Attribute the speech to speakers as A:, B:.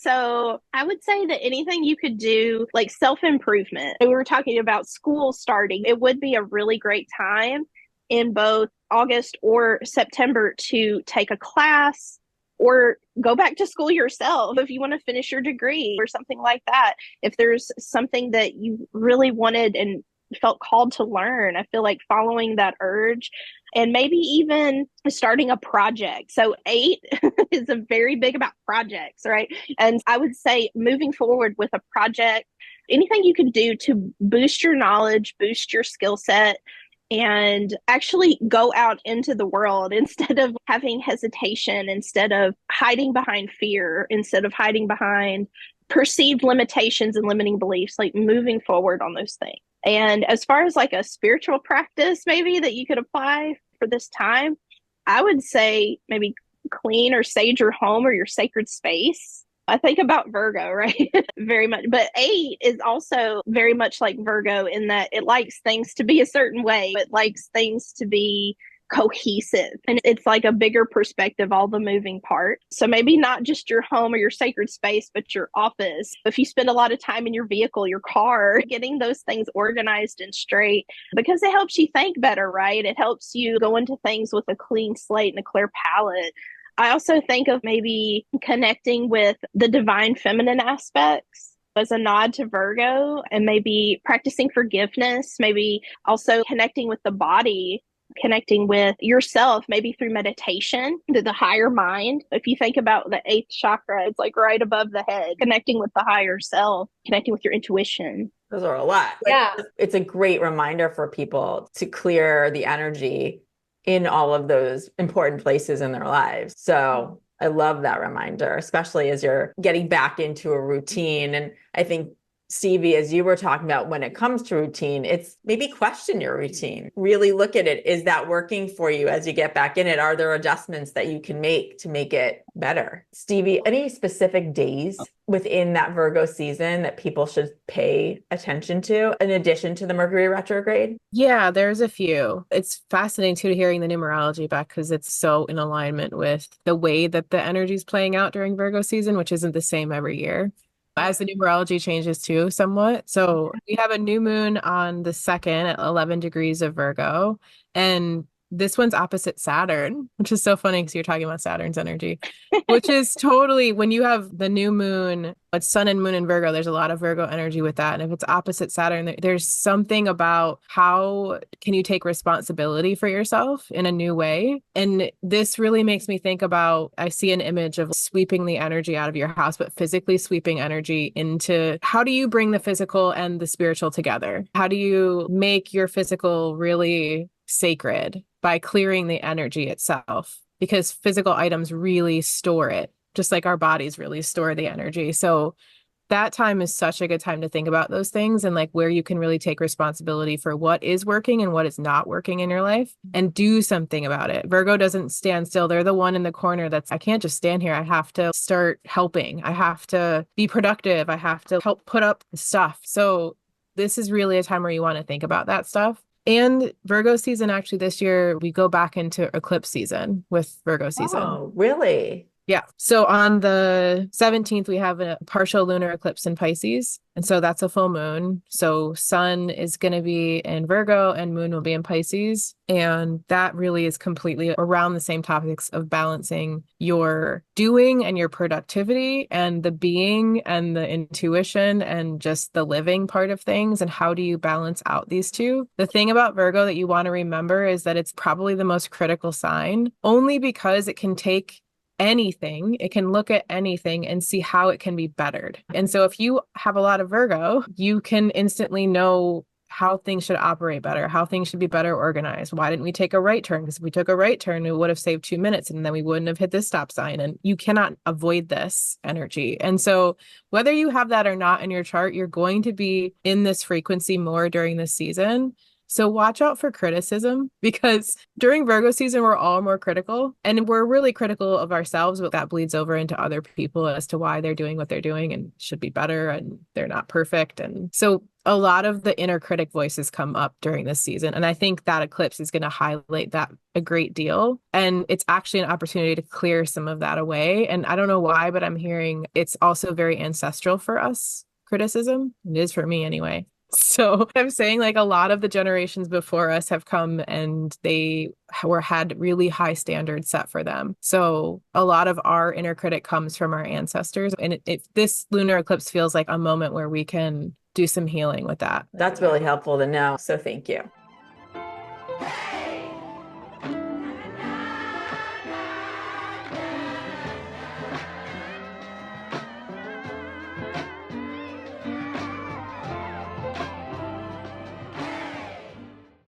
A: So I would say that anything you could do, like self-improvement. We were talking about school starting. It would be a really great time in both August or September to take a class or go back to school yourself if you want to finish your degree or something like that. If there's something that you really wanted and felt called to learn, I feel like following that urge and maybe even starting a project. So, eight is a very big about projects, right? And I would say moving forward with a project, anything you can do to boost your knowledge, boost your skill set, and actually go out into the world instead of having hesitation, instead of hiding behind fear, instead of hiding behind perceived limitations and limiting beliefs, like moving forward on those things. And as far as like a spiritual practice, maybe that you could apply for this time, I would say maybe clean or sage your home or your sacred space. I think about Virgo, right? Very much. But eight is also very much like Virgo in that it likes things to be a certain way. It likes things to be cohesive. And it's like a bigger perspective, all the moving parts. So maybe not just your home or your sacred space, but your office. If you spend a lot of time in your vehicle, your car, getting those things organized and straight, because it helps you think better, right? It helps you go into things with a clean slate and a clear palette. I also think of maybe connecting with the divine feminine aspects as a nod to Virgo, and maybe practicing forgiveness, maybe also connecting with the body, connecting with yourself, maybe through meditation, to the higher mind. If you think about the eighth chakra, it's like right above the head, connecting with the higher self, connecting with your intuition.
B: Those are a lot.
C: Yeah.
B: It's a great reminder for people to clear the energy in all of those important places in their lives. So I love that reminder, especially as you're getting back into a routine. And I think, Stevie, as you were talking about, when it comes to routine, it's maybe question your routine. Really look at it. Is that working for you as you get back in it? Are there adjustments that you can make to make it better? Stevie, any specific days within that Virgo season that people should pay attention to in addition to the Mercury retrograde?
C: Yeah, there's a few. It's fascinating too to hearing the numerology back because it's so in alignment with the way that the energy is playing out during Virgo season, which isn't the same every year. As the numerology changes too, somewhat. So we have a new moon on the 2nd at 11 degrees of Virgo. And this one's opposite Saturn, which is so funny because you're talking about Saturn's energy, which is totally when you have the new moon, it's sun and moon in Virgo, there's a lot of Virgo energy with that. And if it's opposite Saturn, there's something about how can you take responsibility for yourself in a new way. And this really makes me think about, I see an image of sweeping the energy out of your house, but physically sweeping energy into how do you bring the physical and the spiritual together? How do you make your physical really sacred by clearing the energy itself? Because physical items really store it, just like our bodies really store the energy. So that time is such a good time to think about those things and like where you can really take responsibility for what is working and what is not working in your life and do something about it. Virgo doesn't stand still. They're the one in the corner that's, I can't just stand here. I have to start helping. I have to be productive. I have to help put up stuff. So this is really a time where you want to think about that stuff. And Virgo season, actually, this year, we go back into eclipse season with Virgo season.
B: Oh, really?
C: Yeah. So on the 17th, we have a partial lunar eclipse in Pisces. And so that's a full moon. So sun is going to be in Virgo and moon will be in Pisces. And that really is completely around the same topics of balancing your doing and your productivity and the being and the intuition and just the living part of things. And how do you balance out these two? The thing about Virgo that you want to remember is that it's probably the most critical sign, only because it can take anything, it can look at anything and see how it can be bettered. And so if you have a lot of Virgo, you can instantly know how things should operate better, how things should be better organized. Why didn't we take a right turn? Because if we took a right turn, we would have saved 2 minutes and then we wouldn't have hit this stop sign. And you cannot avoid this energy. And so whether you have that or not in your chart, you're going to be in this frequency more during this season. So watch out for criticism, because during Virgo season, we're all more critical, and we're really critical of ourselves, but that bleeds over into other people as to why they're doing what they're doing and should be better, and they're not perfect. And so a lot of the inner critic voices come up during this season. And I think that eclipse is going to highlight that a great deal. And it's actually an opportunity to clear some of that away. And I don't know why, but I'm hearing it's also very ancestral for us, criticism. It is for me anyway. So I'm saying, like, a lot of the generations before us have come and they had really high standards set for them. So a lot of our inner critic comes from our ancestors. And this lunar eclipse feels like a moment where we can do some healing with that.
B: That's really helpful to know. So thank you.